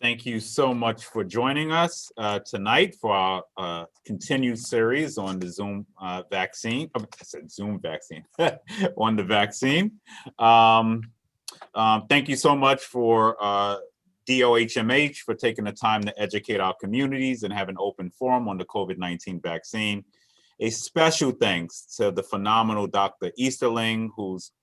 Thank you so much for joining us tonight for our continued series on the Zoom vaccine. I said Zoom vaccine on the vaccine. Thank you so much for DOHMH for taking the time to educate our communities and have an open forum on the COVID-19 vaccine. A special thanks to the phenomenal Dr. Easterling, who's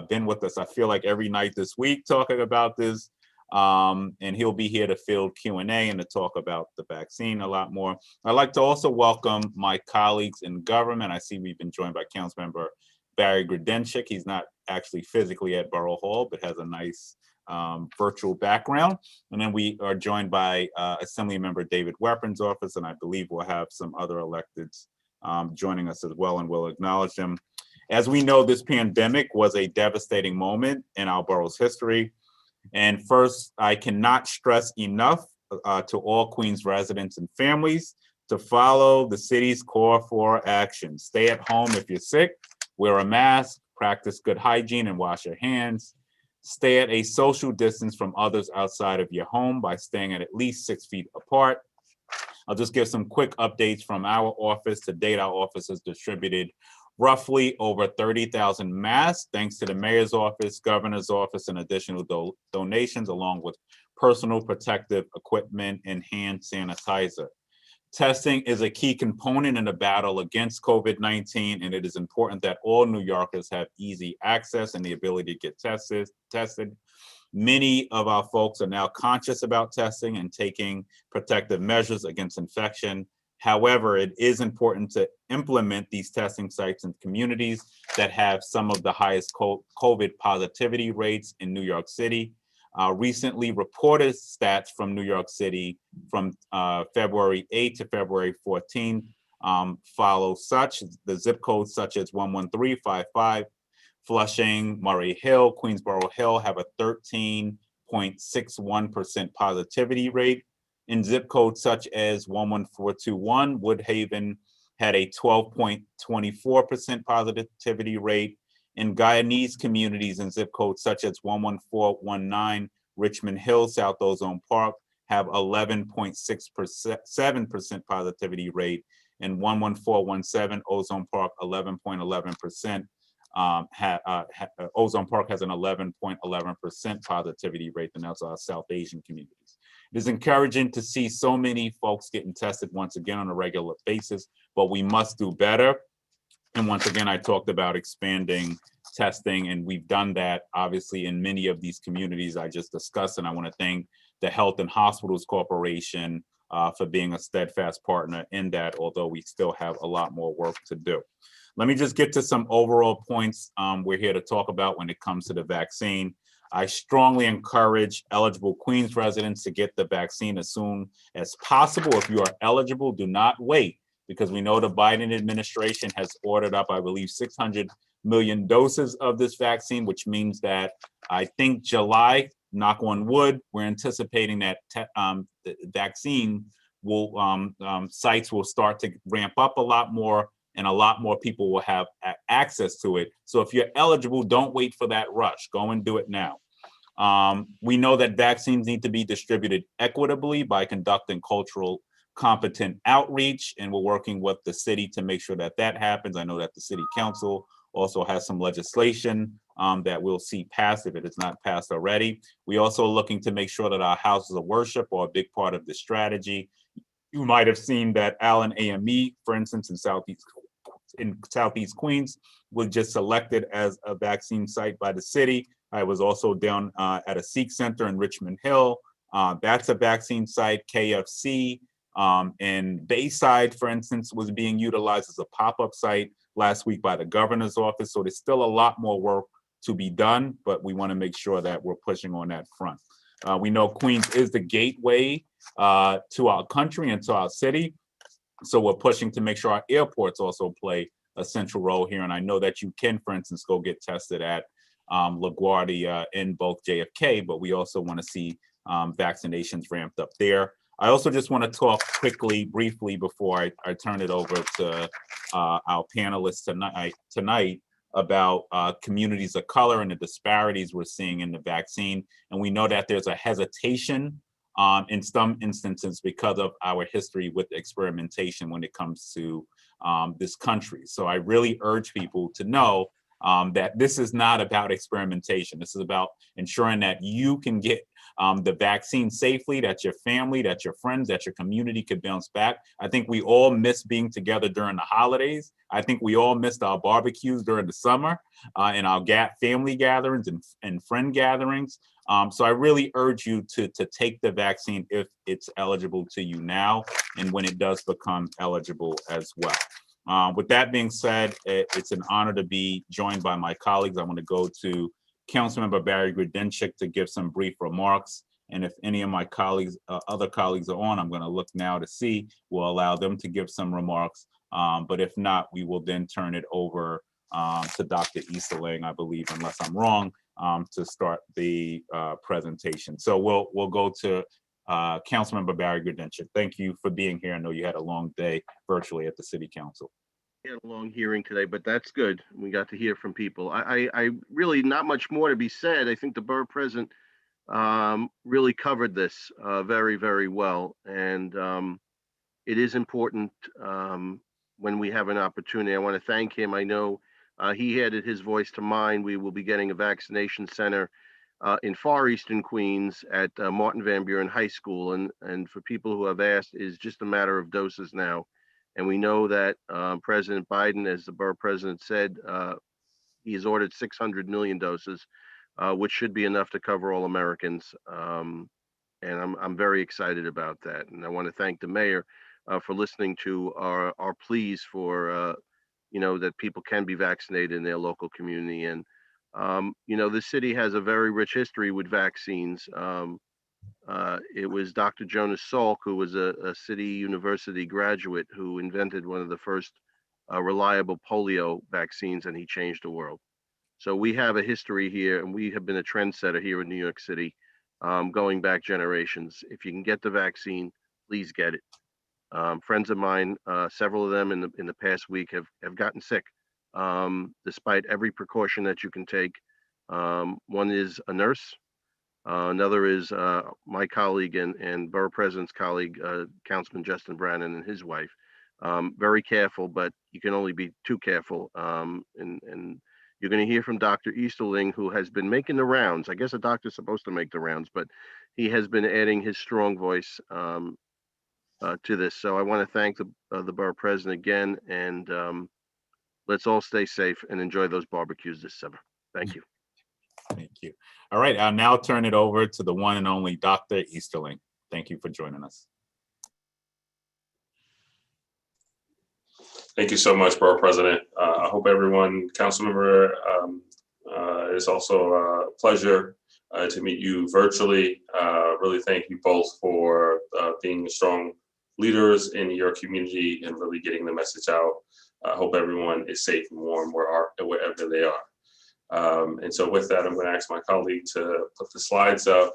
been with us, I feel like every night this week talking about this. And he'll be here to field Q&A and to talk about the vaccine a lot more. I'd like to also welcome my colleagues in government. I see we've been joined by Councilmember Barry Grodenchik. He's not actually physically at Borough Hall, but has a nice virtual background. And then we are joined by Assemblymember David Weapons' office, and I believe we'll have some other electeds joining us as well, and we'll acknowledge them. As we know, this pandemic was a devastating moment in our borough's history. And first, I cannot stress enough to all Queens residents and families to follow the city's core 4 actions. Stay at home if you're sick, wear a mask, practice good hygiene and wash your hands. Stay at a social distance from others outside of your home by staying at least 6 feet apart. I'll just give some quick updates from our office. To date, our office has distributed roughly over 30,000 masks, thanks to the mayor's office, governor's office, and additional donations, along with personal protective equipment and hand sanitizer. Testing is a key component in the battle against COVID-19, and it is important that all New Yorkers have easy access and the ability to get tested. Many of our folks are now conscious about testing and taking protective measures against infection. However, it is important to implement these testing sites in communities that have some of the highest COVID positivity rates in New York City. Recently reported stats from New York City from February 8 to February 14 follow such. The zip codes such as 11355, Flushing, Murray Hill, Queensboro Hill have a 13.61% positivity rate. In zip codes such as 11421, Woodhaven had a 12.24% positivity rate. In Guyanese communities in zip codes such as 11419, Richmond Hill, South Ozone Park have 11.7% positivity rate. And 11417, Ozone Park, 11.11%. Ozone Park has an 11.11% positivity rate, and that's our South Asian communities. It is encouraging to see so many folks getting tested once again on a regular basis, but we must do better. And once again, I talked about expanding testing, and we've done that obviously in many of these communities I just discussed. And I want to thank the Health and Hospitals Corporation for being a steadfast partner in that, although we still have a lot more work to do. Let me just get to some overall points we're here to talk about when it comes to the vaccine. I strongly encourage eligible Queens residents to get the vaccine as soon as possible. If you are eligible, do not wait, because we know the Biden administration has ordered up, I believe, 600 million doses of this vaccine, which means that I think July, knock on wood, we're anticipating that the vaccine will, sites will start to ramp up a lot more, and a lot more people will have access to it. So if you're eligible, don't wait for that rush. Go and do it now. We know that vaccines need to be distributed equitably by conducting cultural competent outreach, and we're working with the city to make sure that that happens. I know that the city council also has some legislation that we'll see passed if it is not passed already. We also are looking to make sure that our houses of worship are a big part of the strategy. You might have seen that Allen AME, for instance, in Southeast Queens, was just selected as a vaccine site by the city. I was also down at a Sikh center in Richmond Hill. That's a vaccine site. KFC in Bayside, for instance, was being utilized as a pop-up site last week by the governor's office. So there's still a lot more work to be done, but we want to make sure that we're pushing on that front. We know Queens is the gateway to our country and to our city. So we're pushing to make sure our airports also play a central role here. And I know that you can, for instance, go get tested at LaGuardia in both JFK, but we also want to see vaccinations ramped up there. I also just want to talk quickly, briefly, before I turn it over to our panelists tonight about communities of color and the disparities we're seeing in the vaccine. And we know that there's a hesitation in some instances because of our history with experimentation when it comes to this country. So I really urge people to know that this is not about experimentation. This is about ensuring that you can get the vaccine safely, that your family, that your friends, that your community could bounce back. I think we all miss being together during the holidays. I think we all missed our barbecues during the summer and our family gatherings and friend gatherings. So I really urge you to take the vaccine if it's eligible to you now and when it does become eligible as well. With that being said, it's an honor to be joined by my colleagues. I want to go to Councilmember Barry Grodenchik to give some brief remarks. And if any of my colleagues, other colleagues are on, I'm going to look now to see, we'll allow them to give some remarks. But if not, we will then turn it over to Dr. Easterling, I believe, unless I'm wrong, to start the presentation. So we'll go to Councilmember Barry Grodenchik. Thank you for being here. I know you had a long day virtually at the City Council. We had a long hearing today, but that's good. We got to hear from people. I really not much more to be said. I think the borough president really covered this very, very well. And it is important when we have an opportunity. I want to thank him. I know he added his voice to mine. We will be getting a vaccination center in Far Eastern Queens at Martin Van Buren High School. And for people who have asked, is just a matter of doses now. And we know that President Biden, as the borough president said, he has ordered 600 million doses, which should be enough to cover all Americans. And I'm very excited about that. And I want to thank the mayor for listening to our pleas for, that people can be vaccinated in their local community. And, the city has a very rich history with vaccines. It was Dr. Jonas Salk, who was a City University graduate, who invented one of the first reliable polio vaccines, and he changed the world. So we have a history here, and we have been a trendsetter here in New York City, going back generations. If you can get the vaccine, please get it. Friends of mine, several of them in the past week have gotten sick, despite every precaution that you can take. One is a nurse. Another is my colleague and borough president's colleague, Councilman Justin Brannan and his wife. Very careful, but you can only be too careful. And you're going to hear from Dr. Easterling, who has been making the rounds. I guess a doctor's supposed to make the rounds, but he has been adding his strong voice to this. So I want to thank the borough president again, and let's all stay safe and enjoy those barbecues this summer. Thank you. Thank you. All right, I'll now turn it over to the one and only Dr. Easterling. Thank you for joining us. Thank you so much, Borough President. I hope everyone, Councilmember, it's also a pleasure to meet you virtually. Really thank you both for being strong leaders in your community and really getting the message out. I hope everyone is safe and warm wherever they are. And so with that, I'm going to ask my colleague to put the slides up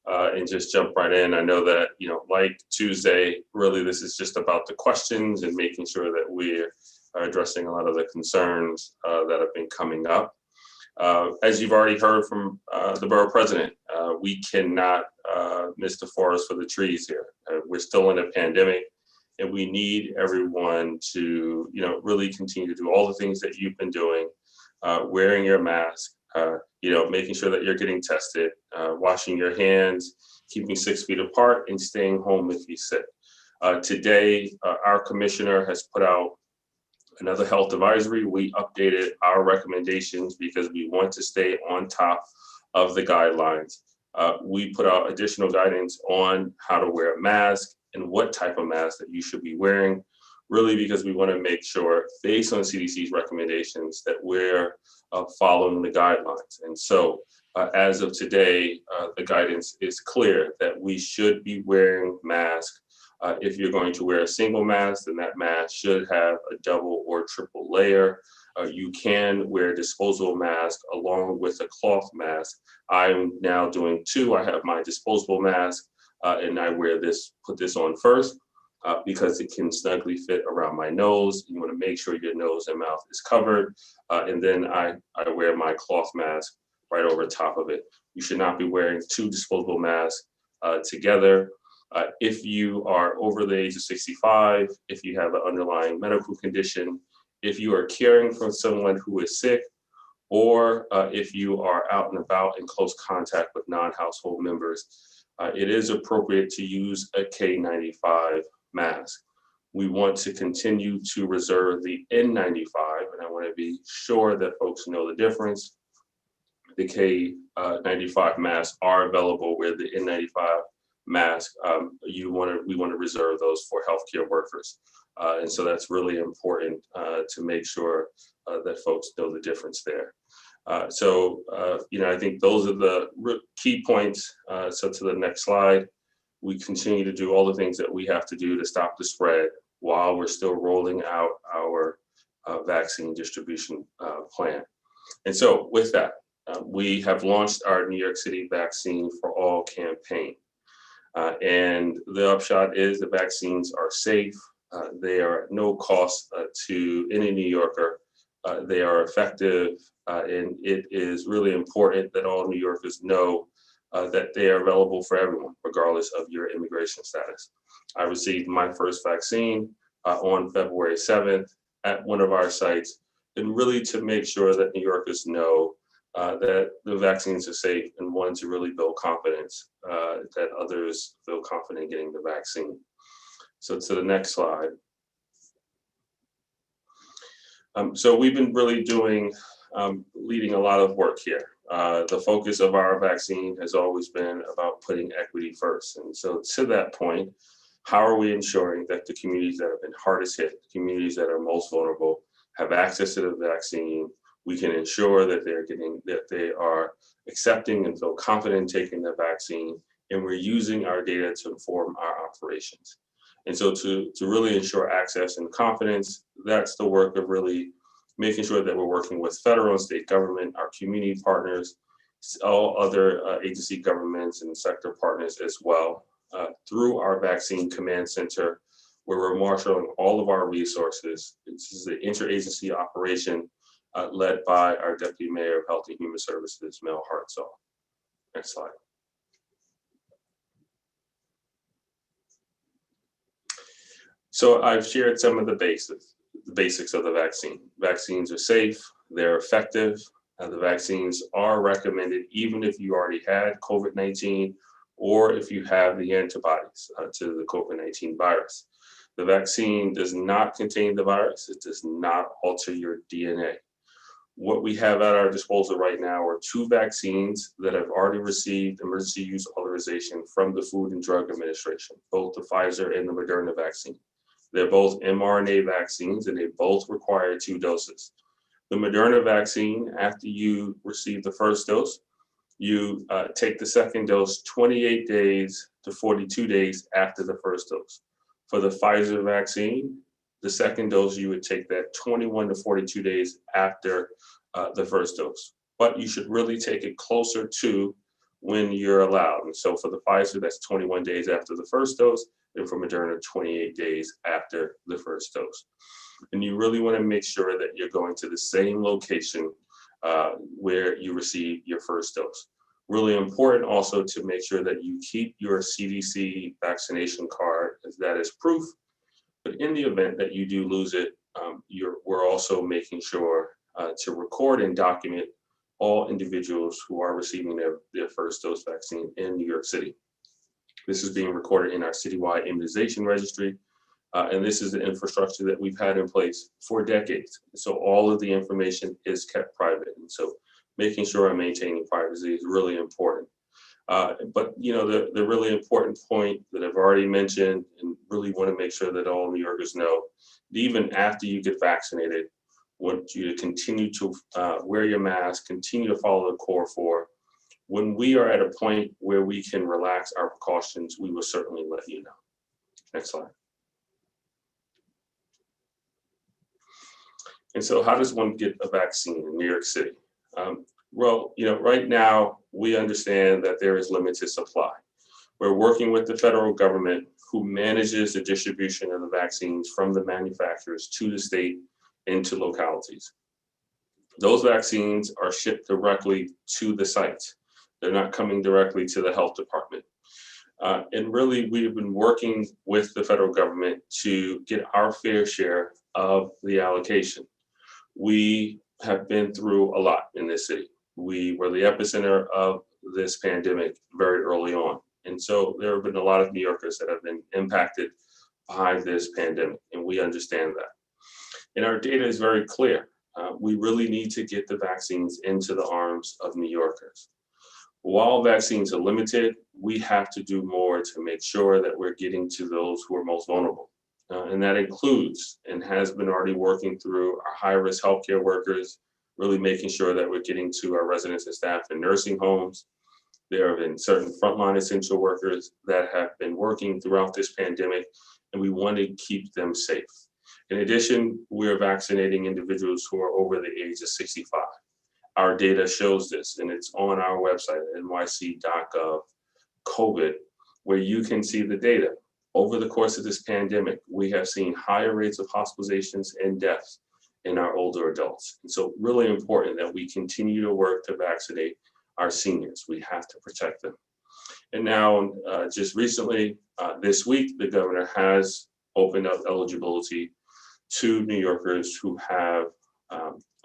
and just jump right in. I know that, like Tuesday, really this is just about the questions and making sure that we are addressing a lot of the concerns that have been coming up. As you've already heard from the borough president, we cannot miss the forest for the trees here. We're still in a pandemic, and we need everyone to, really continue to do all the things that you've been doing. Wearing your mask, making sure that you're getting tested, washing your hands, keeping 6 feet apart, and staying home if you're sick. Today, our commissioner has put out another health advisory. We updated our recommendations because we want to stay on top of the guidelines. We put out additional guidance on how to wear a mask and what type of mask that you should be wearing, really because we want to make sure, based on CDC's recommendations, that we're following the guidelines. And so as of today, the guidance is clear that we should be wearing masks. If you're going to wear a single mask, then that mask should have a double or triple layer. You can wear a disposable mask along with a cloth mask. I'm now doing two. I have my disposable mask and I put this on first. Because it can snugly fit around my nose. You want to make sure your nose and mouth is covered. And then I wear my cloth mask right over top of it. You should not be wearing two disposable masks together. If you are over the age of 65, if you have an underlying medical condition, if you are caring for someone who is sick, or if you are out and about in close contact with non-household members, it is appropriate to use a K95 mask. We want to continue to reserve the N95, and I want to be sure that folks know the difference. The K95 masks are available where the N95 mask, we want to reserve those for healthcare workers. And so that's really important to make sure that folks know the difference there. I think those are the key points. So to the next slide, we continue to do all the things that we have to do to stop the spread while we're still rolling out our vaccine distribution plan. And so with that, we have launched our New York City Vaccine for All campaign. And the upshot is the vaccines are safe. They are at no cost to any New Yorker. They are effective, and it is really important that all New Yorkers know that they are available for everyone, regardless of your immigration status. I received my first vaccine on February 7th at one of our sites, and really to make sure that New Yorkers know that the vaccines are safe, and one, to really build confidence that others feel confident getting the vaccine. So to the next slide. So we've been really leading a lot of work here. The focus of our vaccine has always been about putting equity first. And so to that point, how are we ensuring that the communities that have been hardest hit, communities that are most vulnerable, have access to the vaccine? We can ensure that they are accepting and feel confident in taking the vaccine, and we're using our data to inform our operations. And so to really ensure access and confidence, that's the work of really making sure that we're working with federal and state government, our community partners, all other agency governments and sector partners as well, through our vaccine command center, where we're marshaling all of our resources. This is an interagency operation led by our Deputy Mayor of Health and Human Services, Mel Hartzell. Next slide. So I've shared some of the basics of the vaccine. Vaccines are safe, they're effective. The vaccines are recommended even if you already had COVID-19 or if you have the antibodies to the COVID-19 virus. The vaccine does not contain the virus. It does not alter your DNA. What we have at our disposal right now are 2 vaccines that have already received emergency use authorization from the Food and Drug Administration, both the Pfizer and the Moderna vaccine. They're both mRNA vaccines, and they both require 2 doses. The Moderna vaccine, after you receive the first dose, you take the second dose 28 days to 42 days after the first dose. For the Pfizer vaccine, the second dose, you would take that 21 to 42 days after the first dose. But you should really take it closer to when you're allowed. And so for the Pfizer, that's 21 days after the first dose, and for Moderna, 28 days after the first dose. And you really want to make sure that you're going to the same location where you receive your first dose. Really important also to make sure that you keep your CDC vaccination card, as that is proof. But in the event that you do lose it, we're also making sure to record and document all individuals who are receiving their first dose vaccine in New York City. This is being recorded in our citywide immunization registry. And this is the infrastructure that we've had in place for decades. So all of the information is kept private. And so making sure and maintaining privacy is really important. But the really important point that I've already mentioned, and really want to make sure that all New Yorkers know, even after you get vaccinated, want you to continue to wear your mask, continue to follow the Core 4. When we are at a point where we can relax our precautions, we will certainly let you know. Next slide. And so how does one get a vaccine in New York City? Well, right now we understand that there is limited supply. We're working with the federal government, who manages the distribution of the vaccines from the manufacturers to the state and to localities. Those vaccines are shipped directly to the sites. They're not coming directly to the health department. And really, we've been working with the federal government to get our fair share of the allocation. We have been through a lot in this city. We were the epicenter of this pandemic very early on. And so there have been a lot of New Yorkers that have been impacted by this pandemic, and we understand that. And our data is very clear. We really need to get the vaccines into the arms of New Yorkers. While vaccines are limited, we have to do more to make sure that we're getting to those who are most vulnerable. And that includes, and has been already working through, our high-risk healthcare workers, really making sure that we're getting to our residents and staff in nursing homes. There have been certain frontline essential workers that have been working throughout this pandemic, and we want to keep them safe. In addition, we're vaccinating individuals who are over the age of 65. Our data shows this, and it's on our website at nyc.gov COVID, where you can see the data. Over the course of this pandemic, we have seen higher rates of hospitalizations and deaths in our older adults. And so really important that we continue to work to vaccinate our seniors. We have to protect them. And now, just recently, this week, the governor has opened up eligibility to New Yorkers who have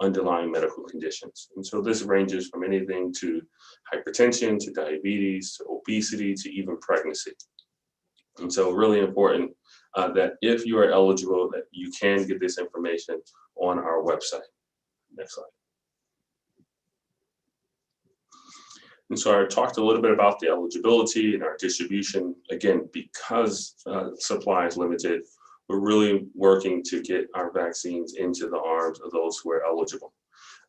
underlying medical conditions. And so this ranges from anything to hypertension, to diabetes, to obesity, to even pregnancy. And so really important that if you are eligible, that you can get this information on our website. Next slide. And so I talked a little bit about the eligibility and our distribution. Again, because supply is limited, we're really working to get our vaccines into the arms of those who are eligible.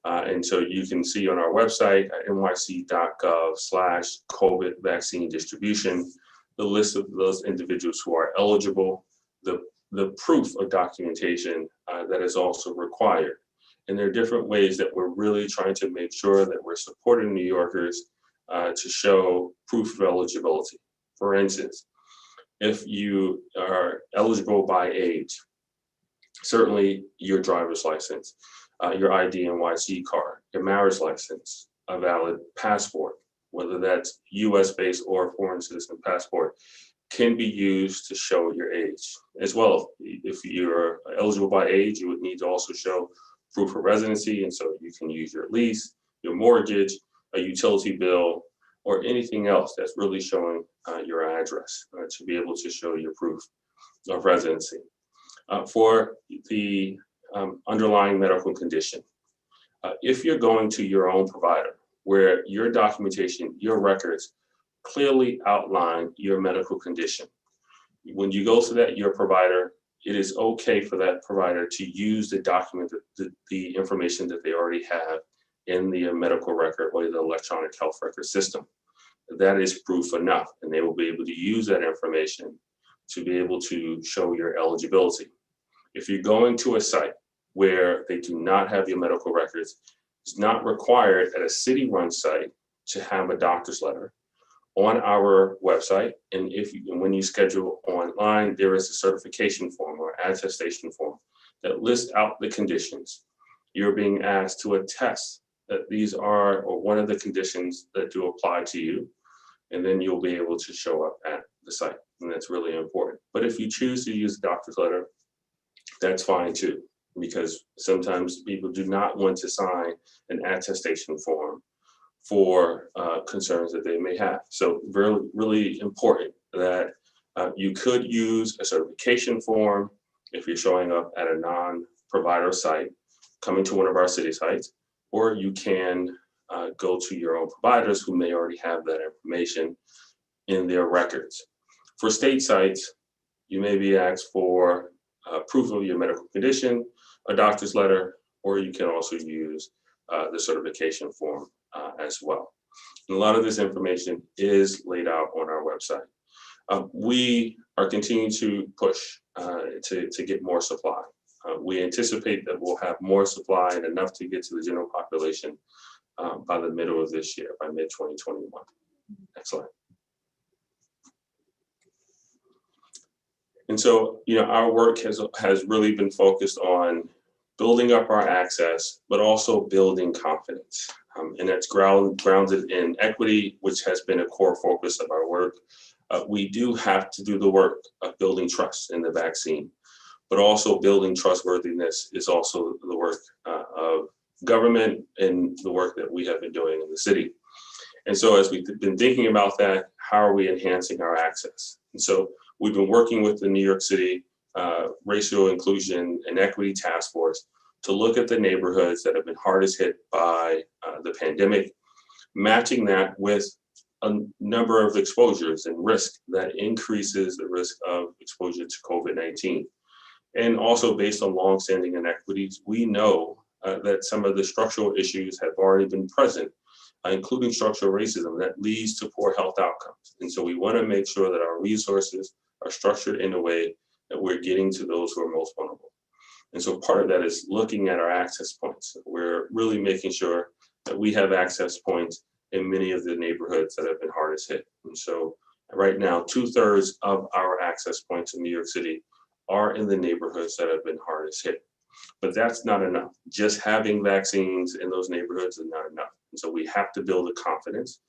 And so you can see on our website at nyc.gov/COVID vaccine distribution, the list of those individuals who are eligible, the proof of documentation that is also required. And there are different ways that we're really trying to make sure that we're supporting New Yorkers to show proof of eligibility. For instance, if you are eligible by age, certainly your driver's license, your ID NYC card, your marriage license, a valid passport, whether that's US-based or foreign citizen passport, can be used to show your age. As well, if you're eligible by age, you would need to also show proof of residency, and so you can use your lease, your mortgage, a utility bill, or anything else that's really showing your address to be able to show your proof of residency. For the underlying medical condition, if you're going to your own provider, where your documentation, your records clearly outline your medical condition, when you go to your provider, it is okay for that provider to use the document, the information that they already have in the medical record or the electronic health record system. That is proof enough, and they will be able to use that information to be able to show your eligibility. If you're going to a site where they do not have your medical records, it's not required at a city-run site to have a doctor's letter. On our website, and when you schedule online, there is a certification form or attestation form that lists out the conditions. You're being asked to attest that these are or one of the conditions that do apply to you, and then you'll be able to show up at the site, and that's really important. But if you choose to use a doctor's letter, that's fine too, because sometimes people do not want to sign an attestation form for concerns that they may have. So really, really important that you could use a certification form if you're showing up at a non-provider site, coming to one of our city sites, or you can go to your own providers who may already have that information in their records. For state sites, you may be asked for proof of your medical condition, a doctor's letter, or you can also use the certification form as well. And a lot of this information is laid out on our website. We are continuing to push to get more supply. We anticipate that we'll have more supply and enough to get to the general population by the middle of this year, by mid-2021. Excellent. And so, our work has really been focused on building up our access, but also building confidence. And that's grounded in equity, which has been a core focus of our work. we do have to do the work of building trust in the vaccine, but also building trustworthiness is also the work of government and the work that we have been doing in the city. And so as we've been thinking about that, how are we enhancing our access? And so we've been working with the New York City Racial Inclusion and Equity Task Force to look at the neighborhoods that have been hardest hit by the pandemic, matching that with a number of exposures and risk that increases the risk of exposure to COVID-19. And also based on longstanding inequities, we know that some of the structural issues have already been present, including structural racism that leads to poor health outcomes. And so we want to make sure that our resources are structured in a way that we're getting to those who are most vulnerable. And so part of that is looking at our access points. We're really making sure that we have access points in many of the neighborhoods that have been hardest hit. And so right now, 2/3 of our access points in New York City are in the neighborhoods that have been hardest hit. But that's not enough. Just having vaccines in those neighborhoods is not enough. And so we have to build a confidence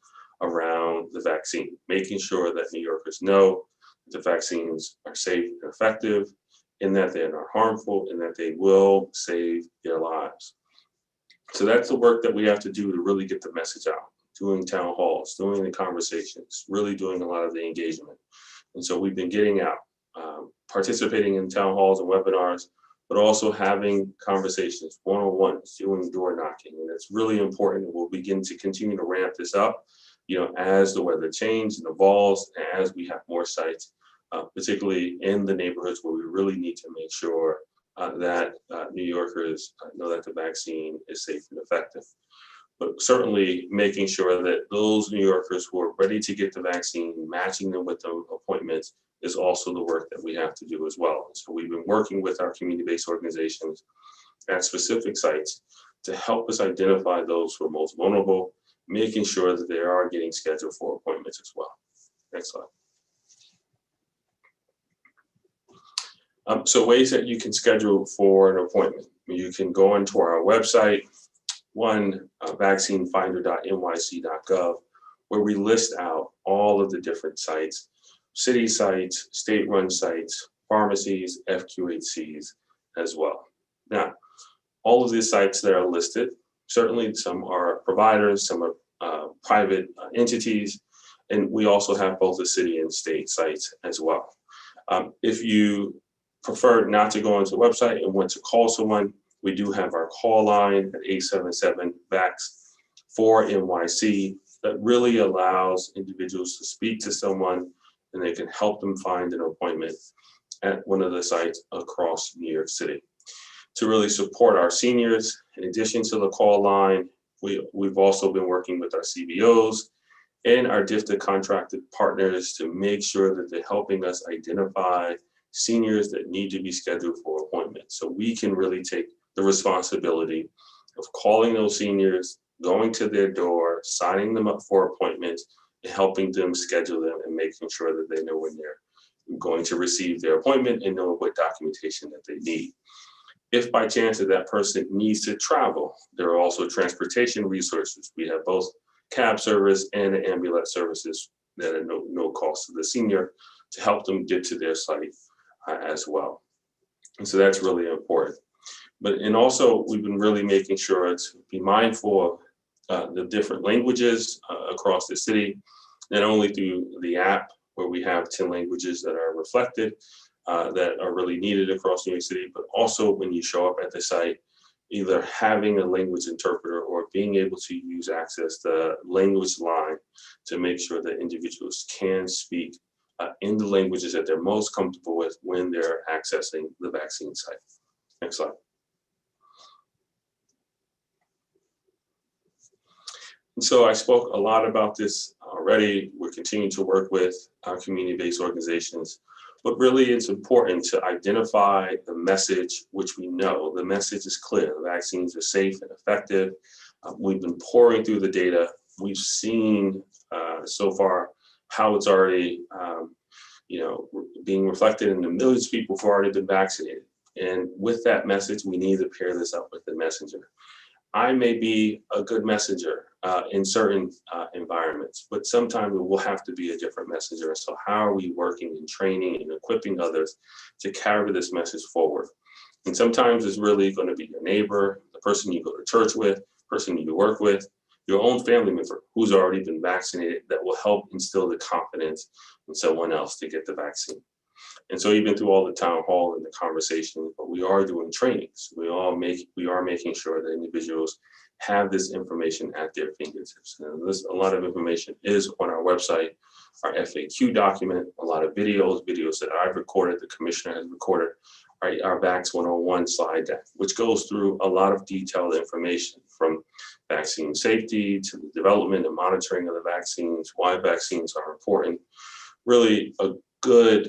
around the vaccine, making sure that New Yorkers know that the vaccines are safe and effective, in that they're not harmful, and that they will save their lives. So that's the work that we have to do to really get the message out, doing town halls, doing the conversations, really doing a lot of the engagement. And so we've been getting out, participating in town halls and webinars, but also having conversations, one-on-ones, doing door knocking. And it's really important. We'll begin to continue to ramp this up, as the weather changes and evolves, and as we have more sites, particularly in the neighborhoods where we really need to make sure that New Yorkers know that the vaccine is safe and effective. But certainly making sure that those New Yorkers who are ready to get the vaccine, matching them with the appointments, is also the work that we have to do as well. So we've been working with our community-based organizations at specific sites to help us identify those who are most vulnerable, making sure that they are getting scheduled for appointments as well. Next slide. So ways that you can schedule for an appointment. You can go into our website, vaccinefinder.nyc.gov, where we list out all of the different sites, city sites, state-run sites, pharmacies, FQHCs as well. Now, all of these sites that are listed, certainly some are providers, some are private entities, and we also have both the city and state sites as well. If you prefer not to go onto the website and want to call someone, we do have our call line at 877-VAX-4NYC that really allows individuals to speak to someone, and they can help them find an appointment at one of the sites across New York City. To really support our seniors, in addition to the call line, we've also been working with our CBOs and our DFTA contracted partners to make sure that they're helping us identify seniors that need to be scheduled for appointments. So we can really take the responsibility of calling those seniors, going to their door, signing them up for appointments, and helping them schedule them and making sure that they know when they're going to receive their appointment and know what documentation that they need. If by chance that person needs to travel, there are also transportation resources. We have both cab service and ambulance services that are no cost to the senior to help them get to their site as well. And so that's really important. And also we've been really making sure to be mindful of the different languages across the city, not only through the app where we have 10 languages that are reflected, that are really needed across New York City, but also when you show up at the site, either having a language interpreter or being able to access the language line to make sure that individuals can speak in the languages that they're most comfortable with when they're accessing the vaccine site. Next slide. And so I spoke a lot about this already. We're continuing to work with our community-based organizations, but really it's important to identify the message, which we know the message is clear. The vaccines are safe and effective. We've been pouring through the data. We've seen so far how it's already being reflected in the millions of people who've already been vaccinated. And with that message, we need to pair this up with the messenger. I may be a good messenger in certain environments, but sometimes we will have to be a different messenger. So how are we working and training and equipping others to carry this message forward? And sometimes it's really going to be your neighbor, the person you go to church with, person you work with, your own family member who's already been vaccinated, that will help instill the confidence in someone else to get the vaccine. And so even through all the town hall and the conversation, but we are doing trainings. We are making sure that individuals have this information at their fingertips. And a lot of information is on our website, our FAQ document, a lot of videos that I've recorded, the commissioner has recorded, our VAX 101 slide deck, which goes through a lot of detailed information from vaccine safety to the development and monitoring of the vaccines, why vaccines are important. Really a good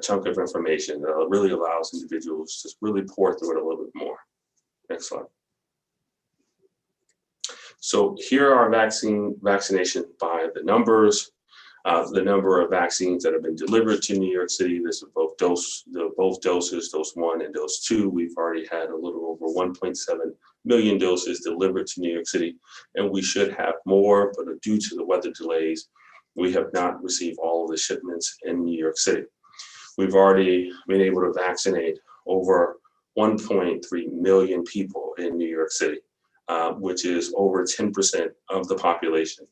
chunk of information that really allows individuals to really pour through it a little bit more. Next slide. So here are vaccination by the numbers. The number of vaccines that have been delivered to New York City. This is both doses, dose 1 and dose 2. We've already had a little over 1.7 million doses delivered to New York City, and we should have more, but due to the weather delays, we have not received all of the shipments in New York City. We've already been able to vaccinate over 1.3 million people in New York City, which is over 10% of the population,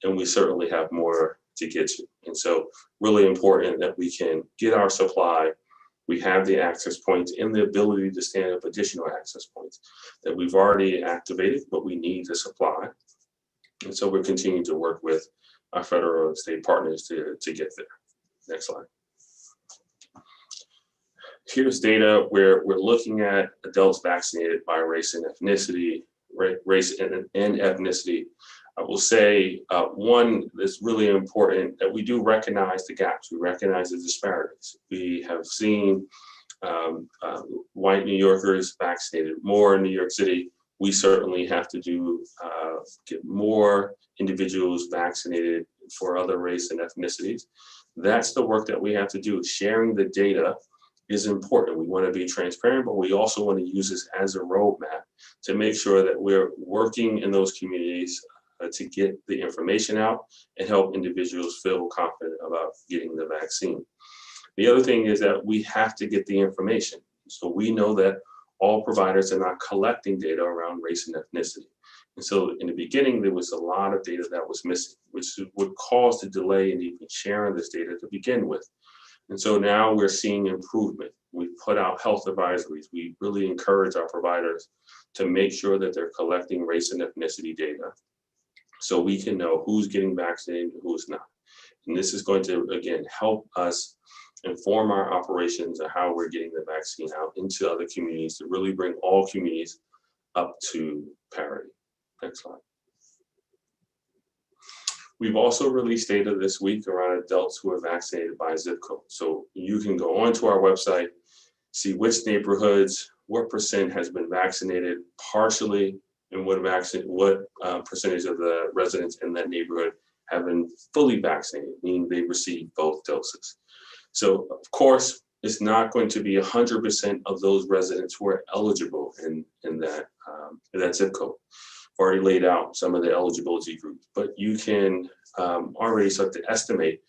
and we certainly have more to get to. And so really important that we can get our supply. We have the access points and the ability to stand up additional access points that we've already activated, but we need the supply. And so we're continuing to work with our federal and state partners to get there. Next slide. Here's data where we're looking at adults vaccinated by race and ethnicity, race and ethnicity. I will say one that's really important, that we do recognize the gaps, we recognize the disparities. We have seen white New Yorkers vaccinated more in New York City. We certainly have to get more individuals vaccinated for other race and ethnicities. That's the work that we have to do. Sharing the data is important. We want to be transparent, but we also want to use this as a roadmap to make sure that we're working in those communities to get the information out and help individuals feel confident about getting the vaccine. The other thing is that we have to get the information. So we know that all providers are not collecting data around race and ethnicity. And so in the beginning, there was a lot of data that was missing, which would cause the delay in even sharing this data to begin with. And so now we're seeing improvement. We've put out health advisories. We really encourage our providers to make sure that they're collecting race and ethnicity data, so we can know who's getting vaccinated and who's not. And this is going to, again, help us inform our operations of how we're getting the vaccine out into other communities to really bring all communities up to parity. Next slide. We've also released data this week around adults who are vaccinated by zip code. So you can go onto our website, see which neighborhoods, what percent has been vaccinated partially, and what percentage of the residents in that neighborhood have been fully vaccinated, meaning they received both doses. So of course, it's not going to be 100% of those residents who are eligible in that zip code. I've already laid out some of the eligibility groups, but you can already start to estimate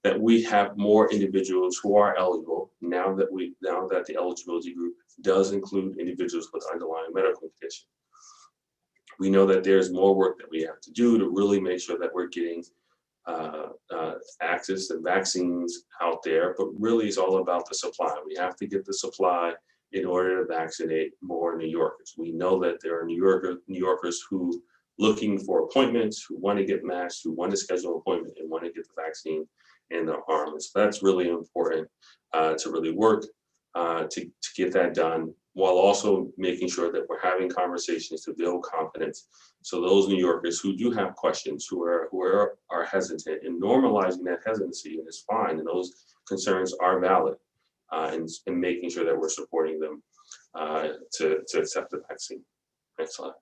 that we have more individuals who are eligible now that the eligibility group does include individuals with underlying medical condition. We know that there's more work that we have to do to really make sure that we're getting access to vaccines out there, but really it's all about the supply. We have to get the supply in order to vaccinate more New Yorkers. We know that there are New Yorkers who looking for appointments, who want to get matched, who want to schedule an appointment and want to get the vaccine in their arms. So that's really important to really work to get that done, while also making sure that we're having conversations to build confidence. So those New Yorkers who do have questions, who are hesitant, and normalizing that hesitancy is fine, and those concerns are valid, and making sure that we're supporting them to accept the vaccine. Next slide.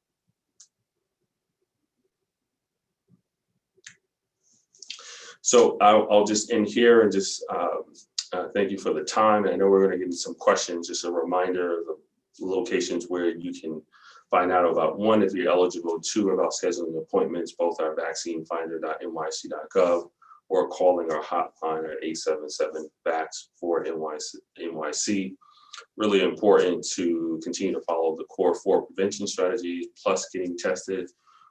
So I'll just end here and just thank you for the time. I know we're going to get into some questions. Just a reminder of the locations where you can find out about, one, if you're eligible, two, about scheduling appointments, both our vaccinefinder.nyc.gov or calling our hotline at 877-VAX-4-NYC. Really important to continue to follow the core 4 prevention strategies, plus getting tested.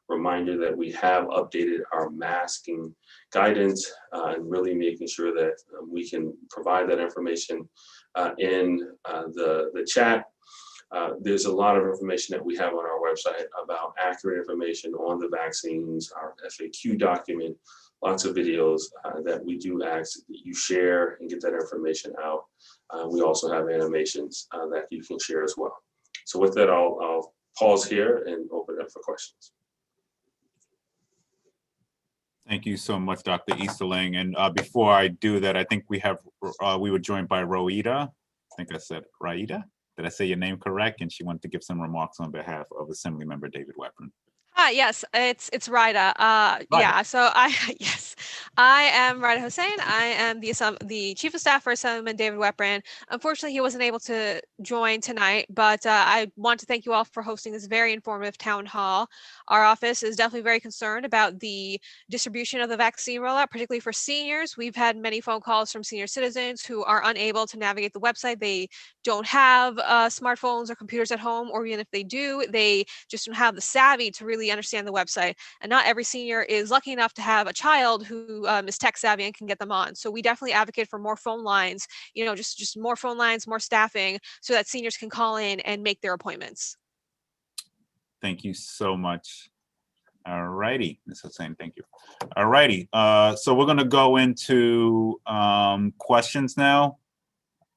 Reminder that we have updated our masking guidance and really making sure that we can provide that information in the chat. There's a lot of information that we have on our website about accurate information on the vaccines, our FAQ document, lots of videos that we do ask that you share and get that information out. We also have animations that you can share as well. So with that, I'll pause here and open it up for questions. Thank you so much, Dr. Easterling. And before I do that, I think we were joined by Roida. I think I said Raida. Did I say your name correct? And she wanted to give some remarks on behalf of Assemblymember David Weprin. Hi, yes, it's Raida. Yeah, so yes, I am Raida Hossein. I am the Chief of Staff for Assemblyman David Weprin. Unfortunately, he wasn't able to join tonight, but I want to thank you all for hosting this very informative town hall. Our office is definitely very concerned about the distribution of the vaccine rollout, particularly for seniors. We've had many phone calls from senior citizens who are unable to navigate the website. They don't have smartphones or computers at home, or even if they do, they just don't have the savvy to really understand the website. And not every senior is lucky enough to have a child who is tech savvy and can get them on. So we definitely advocate for more phone lines, just more phone lines, more staffing, so that seniors can call in and make their appointments. Thank you so much. All righty, Ms. Hossein, thank you. All righty, so we're gonna go into questions now.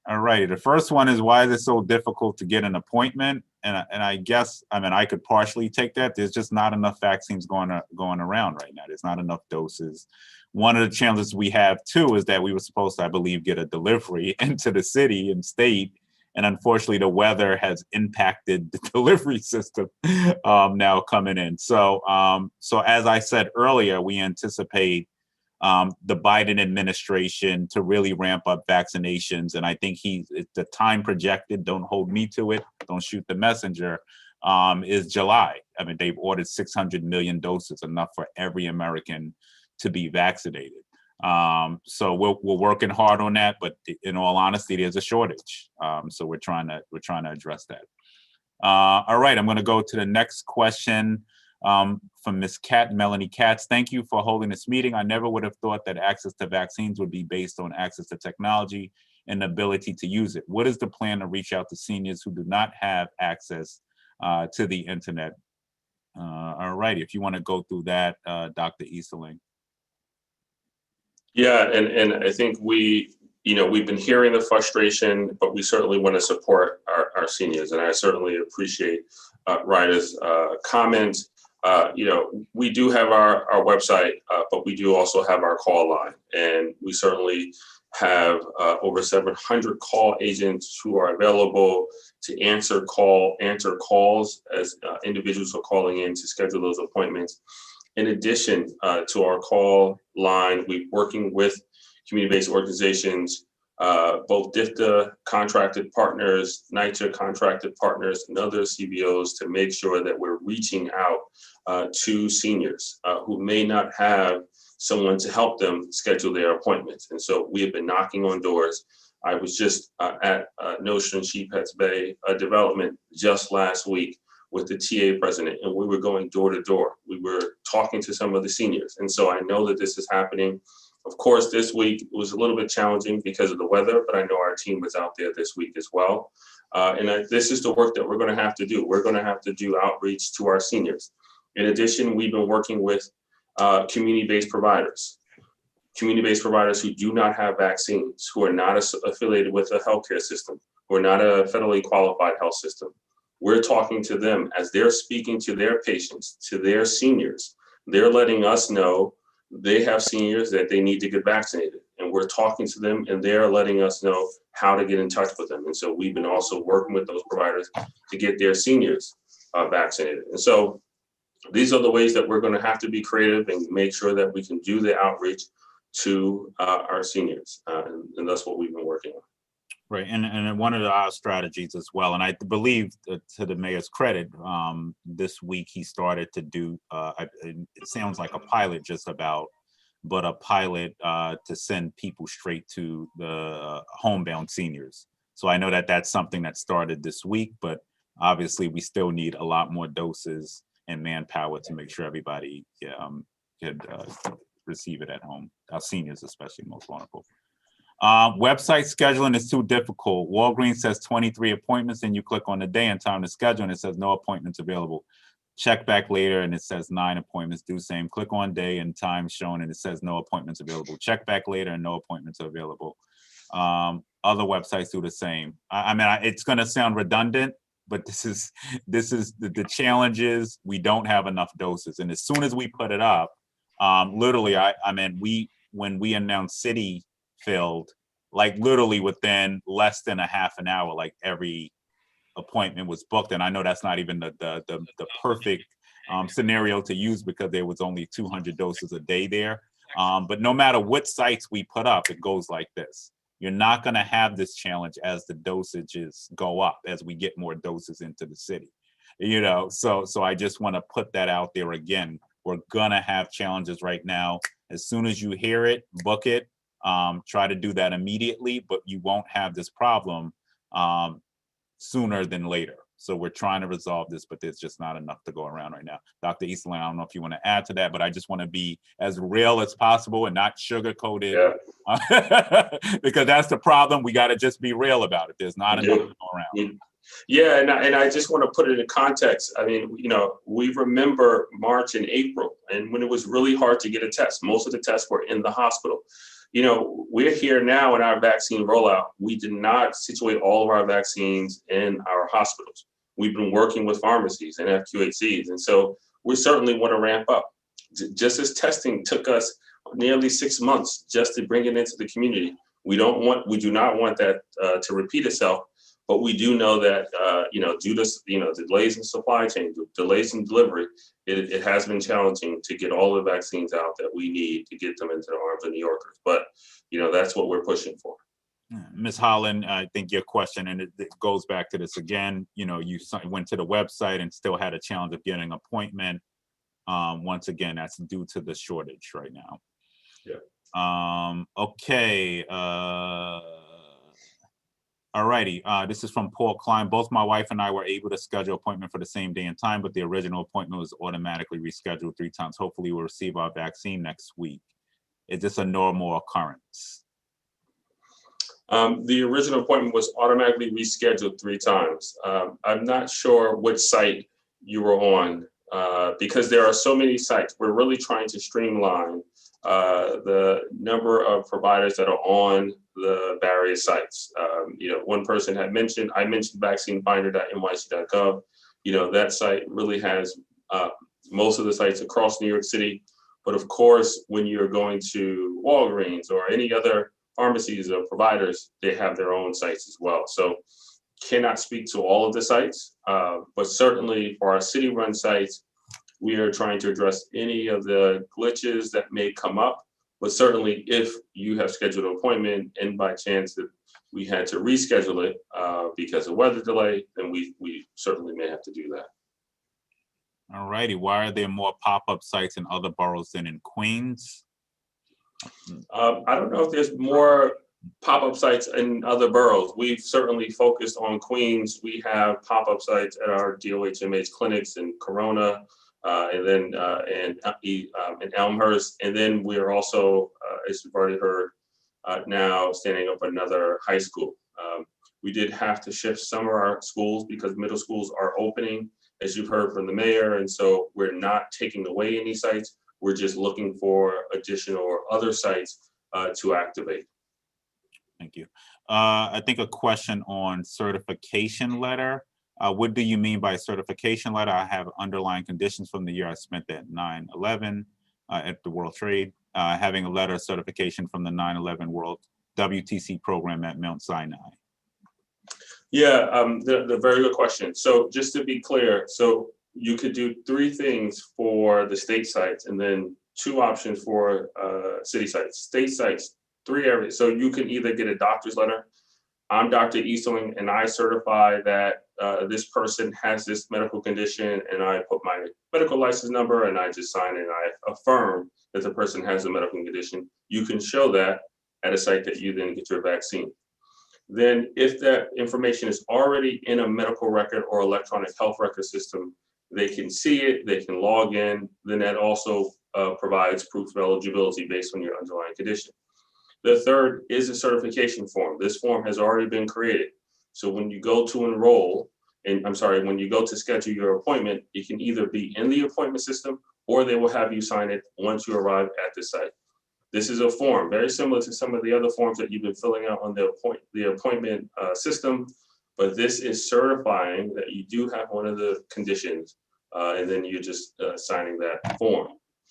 All righty, the first one is, why is it so difficult to get an appointment? And I guess, I could partially take that. There's just not enough vaccines going around right now. There's not enough doses. One of the challenges we have too is that we were supposed to, I believe, get a delivery into the city and state. And unfortunately, the weather has impacted the delivery system now coming in. So as I said earlier, we anticipate the Biden administration to really ramp up vaccinations. And I think the time projected, don't hold me to it, don't shoot the messenger, is July. They've ordered 600 million doses, enough for every American to be vaccinated. So we're working hard on that, but in all honesty, there's a shortage. So we're trying to address that. All right, I'm gonna go to the next question. From Ms. Melanie Katz. Thank you for holding this meeting. I never would have thought that access to vaccines would be based on access to technology and the ability to use it. What is the plan to reach out to seniors who do not have access to the internet? All right, if you want to go through that, Dr. Easterling. Yeah, and I think we've been hearing the frustration, but we certainly want to support our seniors, and I certainly appreciate Raida's comments. We do have our website, but we do also have our call line, and we certainly have over 700 call agents who are available to answer calls as individuals are calling in to schedule those appointments. In addition to our call line, we're working with community-based organizations, both DFTA contracted partners, NYCHA contracted partners, and other CBOs to make sure that we're reaching out to seniors who may not have someone to help them schedule their appointments. And so we have been knocking on doors. I was just at Nostrand Sheepheads Bay development just last week with the TA president, and we were going door to door. We were talking to some of the seniors. And so I know that this is happening. Of course, this week was a little bit challenging because of the weather, but I know our team was out there this week as well. This is the work that we're gonna have to do. We're gonna have to do outreach to our seniors. In addition, we've been working with community-based providers who do not have vaccines, who are not affiliated with a healthcare system, who are not a federally qualified health system. We're talking to them as they're speaking to their patients, to their seniors. They're letting us know they have seniors that they need to get vaccinated. And we're talking to them and they're letting us know how to get in touch with them. And so we've been also working with those providers to get their seniors vaccinated. And so these are the ways that we're going to have to be creative and make sure that we can do the outreach to our seniors. And that's what we've been working on. Right, and one of our strategies as well, and I believe to the mayor's credit, this week he started to do, it sounds like a pilot just about, but a pilot to send people straight to the homebound seniors. So I know that that's something that started this week, but obviously we still need a lot more doses and manpower to make sure everybody could receive it at home. Our seniors especially most vulnerable. Website scheduling is too difficult. Walgreens says 23 appointments, and you click on the day and time to schedule, and it says no appointments available. Check back later, and it says 9 appointments. Do same. Click on day and time shown, and it says no appointments available. Check back later, and no appointments available. Other websites do the same. I mean, it's going to sound redundant, but this is the challenge is we don't have enough doses, and as soon as we put it up, literally, when we announced City filled, like literally within less than a half an hour, like every appointment was booked. And I know that's not even the perfect scenario to use because there was only 200 doses a day there. But no matter what sites we put up, it goes like this. You're not going to have this challenge as the dosages go up, as we get more doses into the city. So I just want to put that out there again. We're going to have challenges right now. As soon as you hear it, book it. Try to do that immediately, but you won't have this problem sooner than later. So we're trying to resolve this, but there's just not enough to go around right now. Dr. Easterling, I don't know if you want to add to that, but I just want to be as real as possible and not sugar-coated. Yeah. Because that's the problem. We got to just be real about it. There's not enough to go around. Yeah, and I just want to put it in context. I mean, we remember March and April, and when it was really hard to get a test. Most of the tests were in the hospital. We're here now in our vaccine rollout. We did not situate all of our vaccines in our hospitals. We've been working with pharmacies and FQHCs. And so we certainly want to ramp up. Just as testing took us nearly 6 months just to bring it into the community. We do not want that to repeat itself, but we do know that, due to, delays in supply chain, delays in delivery, it has been challenging to get all the vaccines out that we need to get them into the arms of New Yorkers. But, that's what we're pushing for. Ms. Holland, I think your question, and it goes back to this again, you went to the website and still had a challenge of getting an appointment. Once again, that's due to the shortage right now. Yeah. Okay. All righty. This is from Paul Klein. Both my wife and I were able to schedule appointment for the same day and time, but the original appointment was automatically rescheduled 3 times. Hopefully we'll receive our vaccine next week. Is this a normal occurrence? The original appointment was automatically rescheduled 3 times. I'm not sure which site you were on because there are so many sites. We're really trying to streamline the number of providers that are on the various sites. One person I mentioned vaccinefinder.nyc.gov. That site really has most of the sites across New York City. But of course, when you're going to Walgreens or any other pharmacies or providers, they have their own sites as well. So cannot speak to all of the sites, but certainly for our city-run sites, we are trying to address any of the glitches that may come up. But certainly if you have scheduled an appointment and by chance that we had to reschedule it because of weather delay, then we certainly may have to do that. All righty. Why are there more pop-up sites in other boroughs than in Queens? I don't know if there's more pop-up sites in other boroughs. We've certainly focused on Queens. We have pop-up sites at our DOHMH clinics in Corona, and then in Elmhurst. And then we're also, as you've already heard, now standing up another high school. We did have to shift some of our schools because middle schools are opening, as you've heard from the mayor. And so we're not taking away any sites. We're just looking for additional or other sites to activate. Thank you. I think a question on certification letter. What do you mean by certification letter? I have underlying conditions from the year I spent at 9/11 at the World Trade, having a letter of certification from the 9/11 World WTC program at Mount Sinai. Yeah, the very good question. So just to be clear, so you could do 3 things for the state sites and then 2 options for city sites. State sites, 3 areas. So you can either get a doctor's letter I'm Dr. Easterling, and I certify that this person has this medical condition, and I put my medical license number, and I just sign and I affirm that the person has a medical condition. You can show that at a site that you then get your vaccine. Then if that information is already in a medical record or electronic health record system, they can see it, they can log in, then that also provides proof of eligibility based on your underlying condition. The third is a certification form. This form has already been created. So when you go to enroll, and I'm sorry, when you go to schedule your appointment, it can either be in the appointment system or they will have you sign it once you arrive at the site. This is a form very similar to some of the other forms that you've been filling out on the appointment system, but this is certifying that you do have one of the conditions, and then you're just signing that form.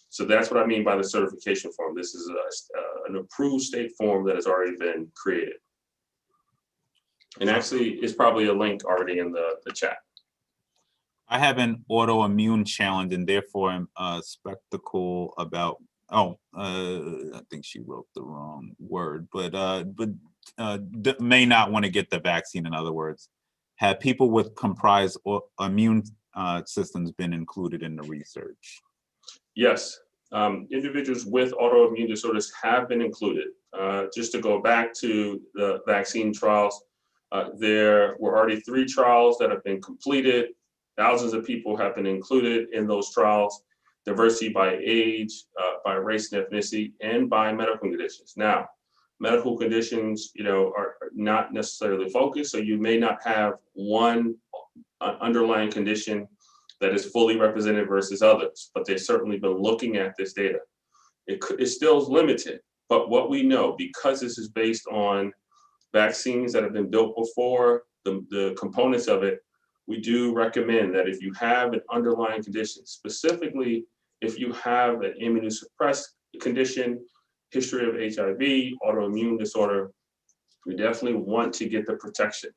So that's what I mean by the certification form. This is an approved state form that has already been created. And actually, it's probably a link already in the chat. I have an autoimmune challenge and therefore am skeptical about, I think she wrote the wrong word, but may not want to get the vaccine, in other words. Have people with comprised immune systems been included in the research? Yes, individuals with autoimmune disorders have been included. Just to go back to the vaccine trials, there were already 3 trials that have been completed. Thousands of people have been included in those trials, diversity by age, by race and ethnicity, and by medical conditions. Now, medical conditions, are not necessarily focused, so you may not have one underlying condition that is fully represented versus others, but they've certainly been looking at this data. It still is limited, but what we know, because this is based on vaccines that have been built before, the components of it, we do recommend that if you have an underlying condition, specifically if you have an immunosuppressed condition, history of HIV, autoimmune disorder, we definitely want to get the protection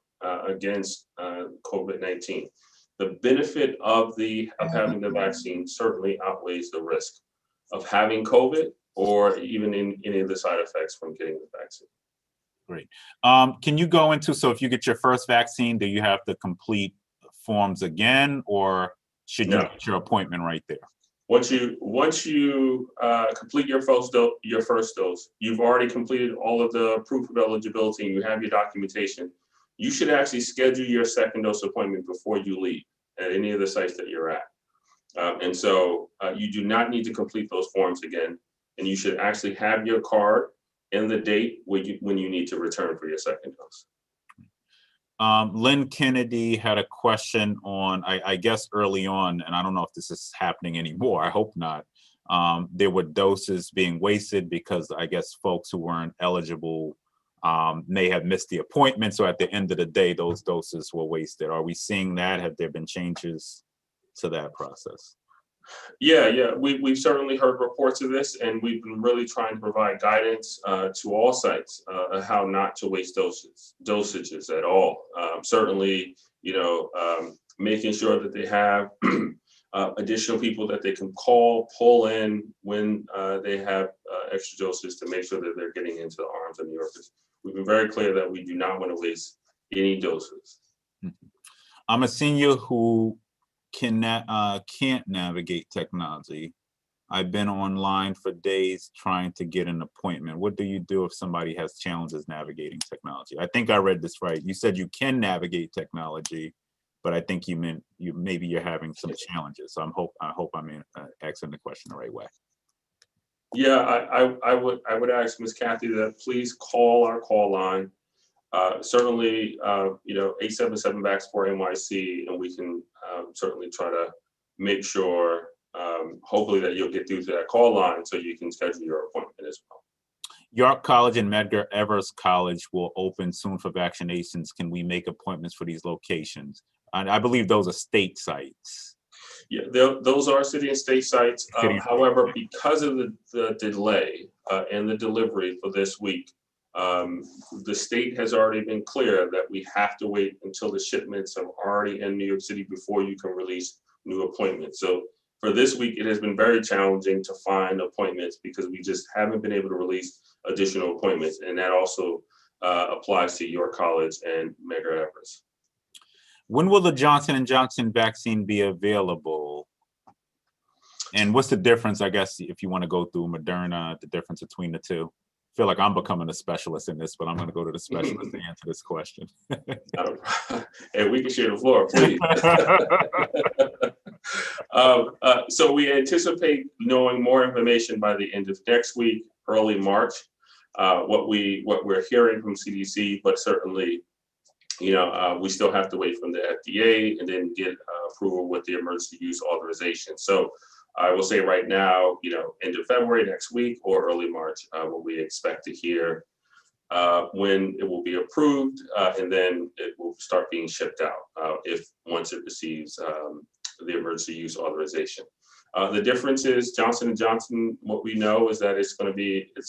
against COVID-19. The benefit of having the vaccine certainly outweighs the risk of having COVID or even in any of the side effects from getting the vaccine. Great. Can you go into, so if you get your first vaccine, do you have to complete forms again, or should you get your appointment right there? Once you complete your first dose, you've already completed all of the proof of eligibility and you have your documentation. You should actually schedule your second dose appointment before you leave at any of the sites that you're at. And so you do not need to complete those forms again, and you should actually have your card and the date when you need to return for your second dose. Lynn Kennedy had a question on, I guess early on, and I don't know if this is happening anymore, I hope not. There were doses being wasted because I guess folks who weren't eligible may have missed the appointment. So at the end of the day, those doses were wasted. Are we seeing that? Have there been changes to that process? Yeah, we've certainly heard reports of this, and we've been really trying to provide guidance to all sites on how not to waste dosages at all. Certainly, making sure that they have additional people that they can pull in when they have extra doses to make sure that they're getting into the arms of New Yorkers. We've been very clear that we do not want to waste any doses. I'm a senior who can't navigate technology. I've been online for days trying to get an appointment. What do you do if somebody has challenges navigating technology? I think I read this right. You said you can navigate technology, but I think you meant maybe you're having some challenges. So I hope I'm asking the question the right way. Yeah, I would ask Ms. Kathy that please call our call line. Certainly, 877-BACK4-NYC, and we can certainly try to make sure, hopefully, that you'll get through to that call line so you can schedule your appointment as well. York College and Medgar Evers College will open soon for vaccinations. Can we make appointments for these locations? I believe those are state sites. Yeah, those are city and state sites. However, because of the delay in the delivery for this week, the state has already been clear that we have to wait until the shipments are already in New York City before you can release new appointments. So for this week, it has been very challenging to find appointments because we just haven't been able to release additional appointments. And that also applies to your college and Medgar Evers. When will the Johnson & Johnson vaccine be available? And what's the difference, I guess, if you want to go through Moderna, the difference between the two? I feel like I'm becoming a specialist in this, but I'm going to go to the specialist to answer this question. And we can share the floor, please. So we anticipate knowing more information by the end of next week, early March. What we're hearing from CDC, but certainly, we still have to wait from the FDA and then get approval with the emergency use authorization. So I will say right now, end of February next week or early March, what we expect to hear when it will be approved, and then it will start being shipped out once it receives the emergency use authorization. The difference is Johnson & Johnson, what we know is that it's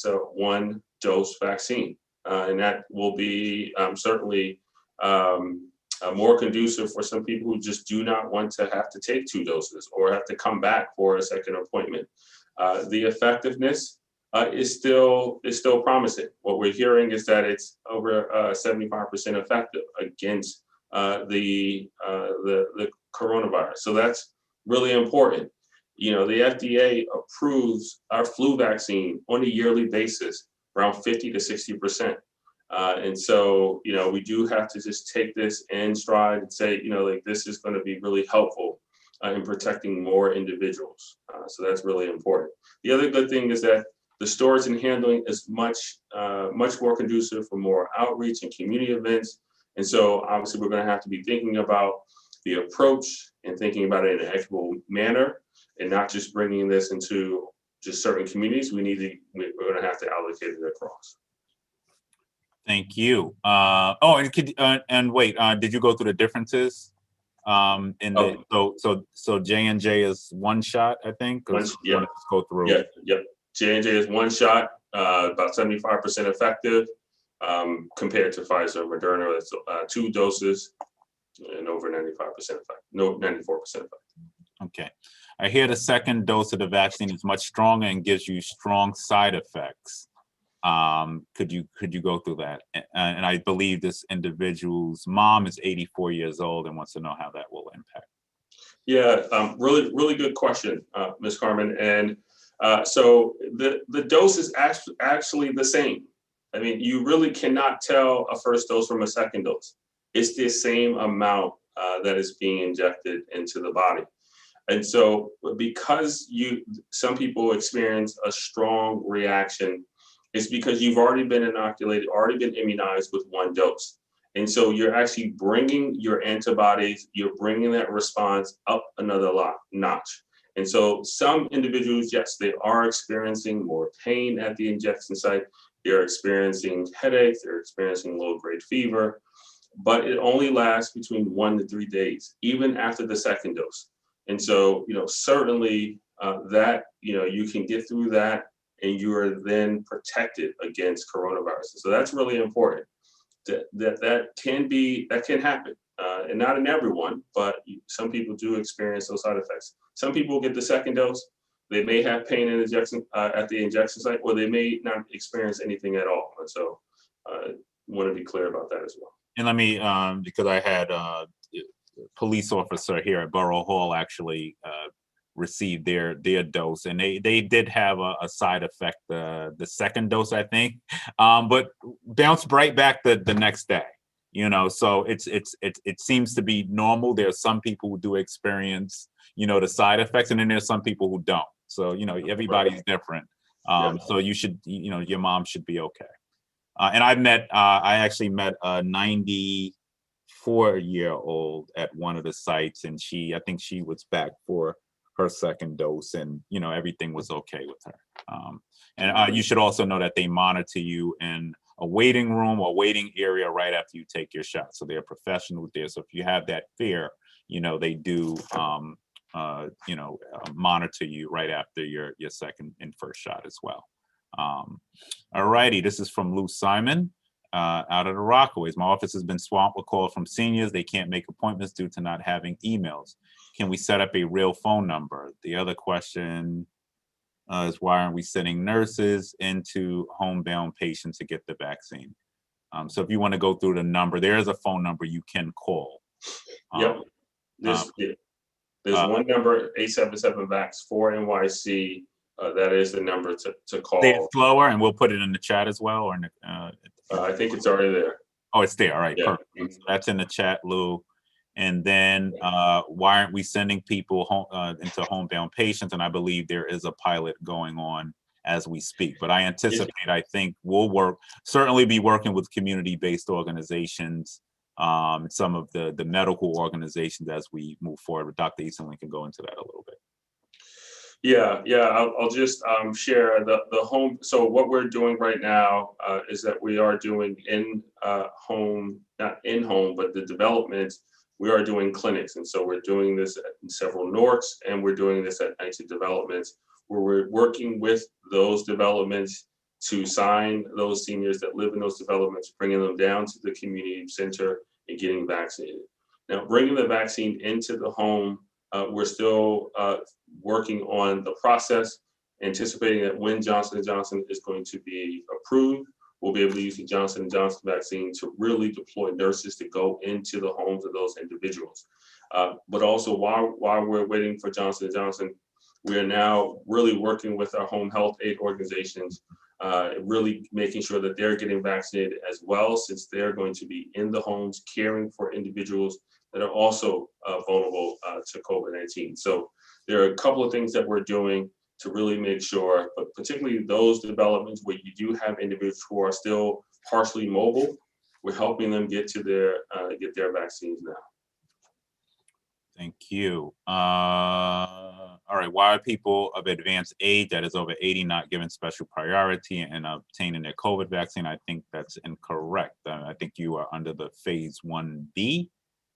a one-dose vaccine, and that will be certainly more conducive for some people who just do not want to have to take 2 doses or have to come back for a second appointment. The effectiveness is still promising. What we're hearing is that it's over 75% effective against the coronavirus. So that's really important. The FDA approves our flu vaccine on a yearly basis, around 50 to 60%. And so, we do have to just take this in stride and say, this is going to be really helpful in protecting more individuals. So that's really important. The other good thing is that the storage and handling is much more conducive for more outreach and community events. And so obviously we're going to have to be thinking about the approach and thinking about it in an equitable manner and not just bringing this into just certain communities. We're going to have to allocate it across. Thank you. And wait, did you go through the differences? So J&J is 1 shot, I think. Yeah. Let's go through. Yeah. Yep. J&J is 1 shot, about 75% effective, compared to Pfizer and Moderna. That's 2 doses and over 95% effective. No, 94% effective. Okay. I hear the second dose of the vaccine is much stronger and gives you strong side effects. Could you go through that? And I believe this individual's mom is 84 years old and wants to know how that will impact. Yeah, really, really good question, Ms. Carmen. And so the dose is actually the same. I mean, you really cannot tell a first dose from a second dose. It's the same amount that is being injected into the body. And so because some people experience a strong reaction, it's because you've already been inoculated, already been immunized with 1 dose. And so you're actually bringing your antibodies, you're bringing that response up another notch. And so some individuals, yes, they are experiencing more pain at the injection site. They're experiencing headaches, they're experiencing low-grade fever, but it only lasts between 1 to 3 days, even after the second dose. And so, certainly that, you can get through that and you are then protected against coronavirus. So that's really important. That can happen, and not in everyone, but some people do experience those side effects. Some people get the second dose, they may have pain in injection at the injection site, or they may not experience anything at all. And so, want to be clear about that as well. And let me, because I had a police officer here at Borough Hall actually received their dose, and they did have a side effect, the second dose, I think, but bounced right back the next day. So it seems to be normal. There are some people who do experience, the side effects, and then there's some people who don't. So everybody's different. So you should, your mom should be okay. And I actually met a 94-year-old at one of the sites, and I think she was back for her second dose, and everything was okay with her. And you should also know that they monitor you in a waiting room or waiting area right after you take your shot. So they're professionals there. So if you have that fear, they do monitor you right after your second and first shot as well. All righty, this is from Lou Simon out of the Rockaways. My office has been swamped with calls from seniors. They can't make appointments due to not having emails. Can we set up a real phone number? The other question is, why aren't we sending nurses into homebound patients to get the vaccine? So if you want to go through the number, there is a phone number you can call. Yep. There's one number, 877-VAX4NYC. That is the number to Say it call. slower, and we'll put it in the chat as well, or in the, I think it's already there. oh, it's there. All right, Yeah. perfect. So that's in the chat, Lou. And then why aren't we sending people home into homebound patients? And I believe there is a pilot going on as we speak. But I anticipate, I think we'll certainly be working with community-based organizations, some of the medical organizations as we move forward. Dr. Easterling can go into that a little bit. Yeah, I'll just share the home. So what we're doing right now is that we are doing in home, not in home, but the development. We are doing clinics, and so we're doing this in several NORCs, and we're doing this at 90 developments, where we're working with those developments to sign those seniors that live in those developments, bringing them down to the community center and getting vaccinated. Now, bringing the vaccine into the home, we're still working on the process, anticipating that when Johnson & Johnson is going to be approved, we'll be able to use the Johnson & Johnson vaccine to really deploy nurses to go into the homes of those individuals. But also while we're waiting for Johnson & Johnson, we are now really working with our home health aid organizations, really making sure that they're getting vaccinated as well, since they're going to be in the homes caring for individuals that are also vulnerable to COVID-19. So there are a couple of things that we're doing to really make sure, but particularly those developments where you do have individuals who are still partially mobile, we're helping them get to get their vaccines now. Thank you. All right, why are people of advanced age that is over 80 not given special priority in obtaining their COVID vaccine? I think that's incorrect. I think you are under the phase 1B,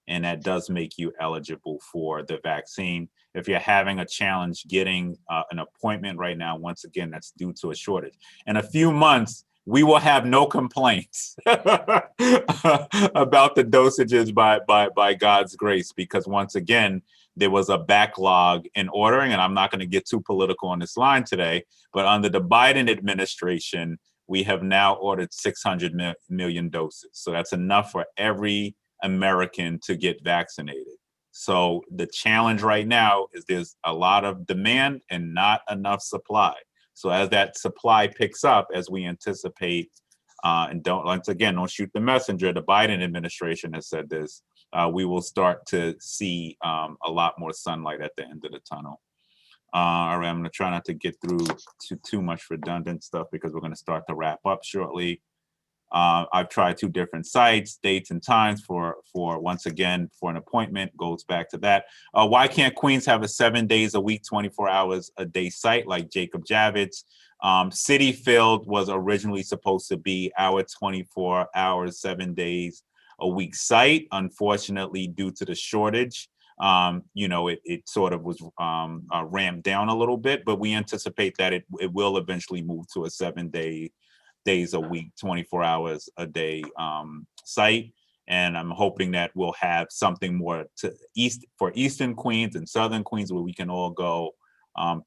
and that does make you eligible for the vaccine. If you're having a challenge getting an appointment right now, once again, that's due to a shortage. In a few months, we will have no complaints about the dosages by God's grace, because once again, there was a backlog in ordering, and I'm not going to get too political on this line today, but under the Biden administration, we have now ordered 600 million doses. So that's enough for every American to get vaccinated. So the challenge right now is there's a lot of demand and not enough supply. So as that supply picks up, as we anticipate, and don't shoot the messenger, the Biden administration has said this, we will start to see a lot more sunlight at the end of the tunnel. All right, I'm gonna try not to get through too much redundant stuff because we're gonna start to wrap up shortly. I've tried 2 different sites, dates and times for once again, for an appointment, goes back to that. Why can't Queens have a 7 days a week, 24 hours a day site like Jacob Javits? City Field was originally supposed to be our 24 hours, 7 days a week site. Unfortunately, due to the shortage, it sort of was ramped down a little bit, but we anticipate that it will eventually move to a 7 days a week, 24 hours a day site. And I'm hoping that we'll have something more for Eastern Queens and Southern Queens where we can all go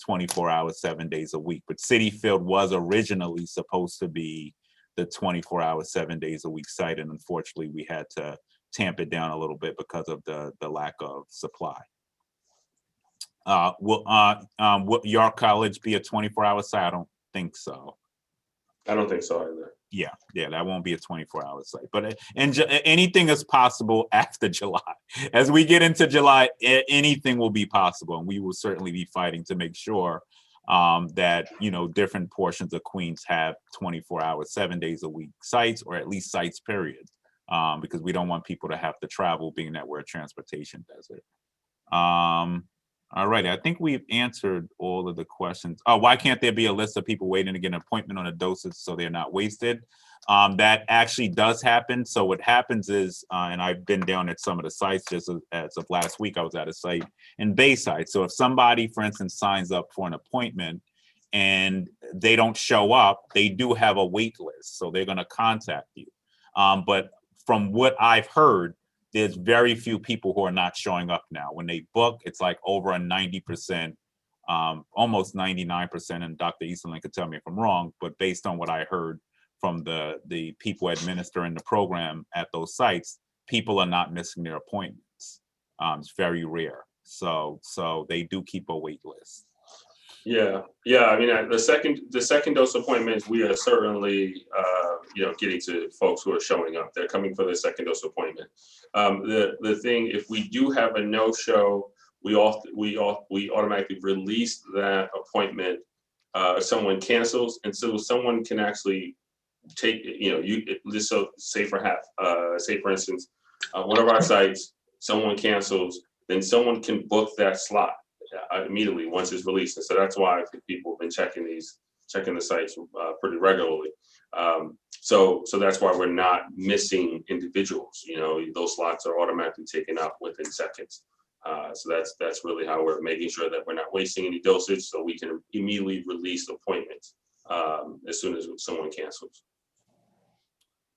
24 hours, 7 days a week. But City Field was originally supposed to be the 24 hours, 7 days a week site. And unfortunately, we had to tamp it down a little bit because of the lack of supply. Will York College be a 24-hour site? I don't think so. I don't think so either. Yeah, that won't be a 24-hour site. But anything is possible after July. As we get into July, anything will be possible, and we will certainly be fighting to make sure that different portions of Queens have 24 hours, 7 days a week sites, or at least sites, period, because we don't want people to have to travel, being that we're a transportation desert. All right, I think we've answered all of the questions. Oh, why can't there be a list of people waiting to get an appointment on a dosage so they're not wasted? That actually does happen. So what happens is, and I've been down at some of the sites just as of last week, I was at a site in Bayside. So if somebody, for instance, signs up for an appointment and they don't show up, they do have a wait list. So they're gonna contact you. But from what I've heard, there's very few people who are not showing up now. When they book, it's like over a 90%, almost 99%, and Dr. Easterling could tell me if I'm wrong, but based on what I heard the people administering the program at those sites, people are not missing their appointments. It's very rare. So they do keep a wait list. Yeah. I mean, the second dose appointments, we are certainly, getting to folks who are showing up. They're coming for their second dose appointment. The thing, if we do have a no-show, we automatically release that appointment. If someone cancels, and so someone can actually take, so say for instance, one of our sites, someone cancels, then someone can book that slot immediately once it's released. And so that's why I think people have been checking the sites pretty regularly. So that's why we're not missing individuals. Those slots are automatically taken up within seconds. So that's really how we're making sure that we're not wasting any dosage, so we can immediately release appointments as soon as someone cancels.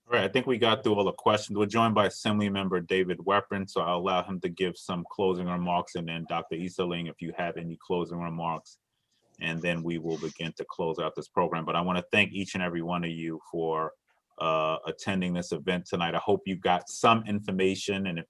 All right, I think we got through all the questions. We're joined by Assembly Member David Weprin, so I'll allow him to give some closing remarks, and then Dr. Easterling, if you have any closing remarks, and then we will begin to close out this program. But I want to thank each and every one of you for attending this event tonight. I hope you got some information, and if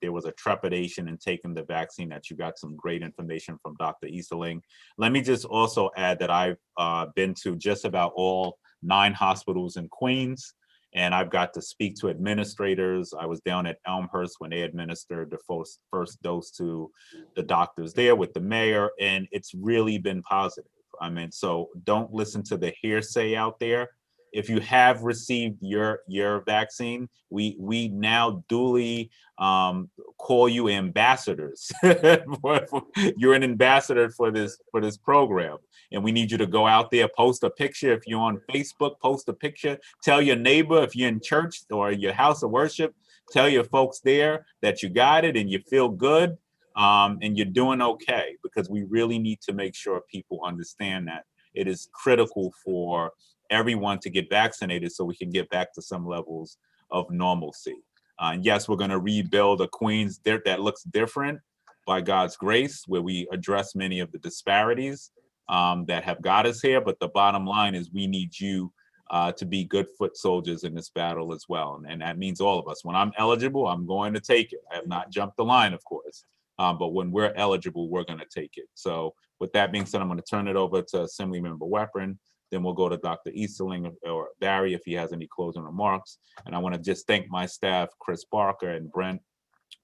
there was a trepidation in taking the vaccine, that you got some great information from Dr. Easterling. Let me just also add that I've been to just about all 9 hospitals in Queens, and I've got to speak to administrators. I was down at Elmhurst when they administered the first dose to the doctors there with the mayor, and it's really been positive. I mean, so don't listen to the hearsay out there. If you have received your vaccine, we now duly call you ambassadors. You're an ambassador for this program, and we need you to go out there, post a picture. If you're on Facebook, post a picture. Tell your neighbor, if you're in church or your house of worship, tell your folks there that you got it and you feel good, and you're doing okay, because we really need to make sure people understand that it is critical for everyone to get vaccinated so we can get back to some levels of normalcy. And yes, we're going to rebuild a Queens that looks different by God's grace, where we address many of the disparities that have got us here. But the bottom line is we need you to be good foot soldiers in this battle as well. And that means all of us. When I'm eligible, I'm going to take it. I have not jumped the line, of course. But when we're eligible, we're going to take it. So with that being said, I'm going to turn it over to Assembly Member Weprin. Then we'll go to Dr. Easterling or Barry if he has any closing remarks. And I want to just thank my staff, Chris Barker and Brent,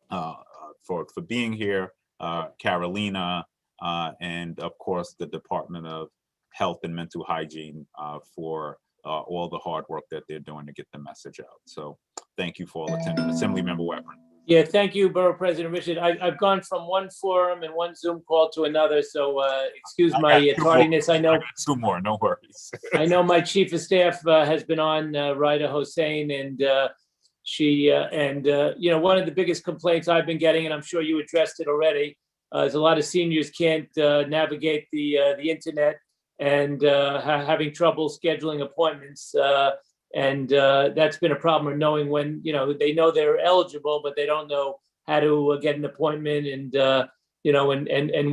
for being here, Carolina, and of course, the Department of Health and Mental Hygiene for all the hard work that they're doing to get the message out. So thank you for all attending. Assembly Member Weprin. Yeah, thank you, Borough President Richard. I've gone from one forum and one Zoom call to another, so excuse my tardiness. I know 2 more, no worries. I know my chief of staff has been on, Rida Hossein, and one of the biggest complaints I've been getting, and I'm sure you addressed it already, is a lot of seniors can't navigate the internet and having trouble scheduling appointments. And that's been a problem of knowing when, they know they're eligible, but they don't know how to get an appointment and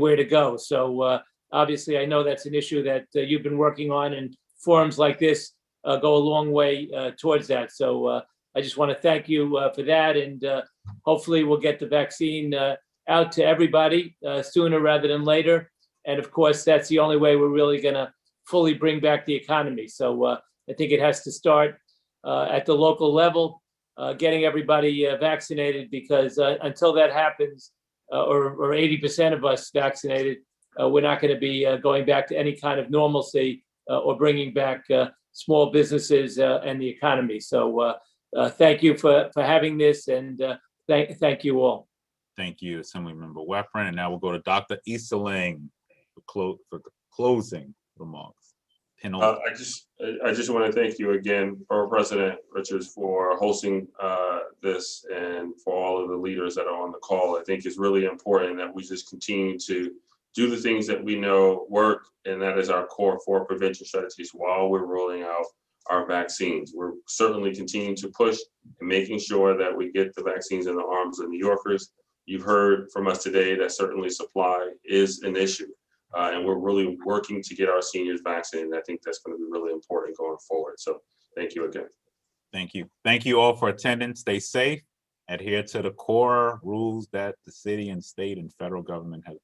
where to go. So obviously, I know that's an issue that you've been working on, and forums like this go a long way towards that. So I just want to thank you for that. And hopefully we'll get the vaccine out to everybody sooner rather than later. And of course, that's the only way we're really going to fully bring back the economy. So I think it has to start at the local level, getting everybody vaccinated, because until that happens, or 80% of us vaccinated, we're not going to be going back to any kind of normalcy or bringing back small businesses and the economy. So thank you for having this, and thank you all. Thank you, Assembly Member Weprin. And now we'll go to Dr. Easterling for the closing remarks. I just want to thank you again, Borough President Richards, for hosting this, and for all of the leaders that are on the call. I think it's really important that we just continue to do the things that we know work, and that is our core 4 prevention strategies while we're rolling out our vaccines. We're certainly continuing to push and making sure that we get the vaccines in the arms of New Yorkers. You've heard from us today that certainly supply is an issue. And we're really working to get our seniors vaccinated. I think that's going to be really important going forward. So thank you again. Thank you. Thank you all for attending. Stay safe. Adhere to the core rules that the city and state and federal government have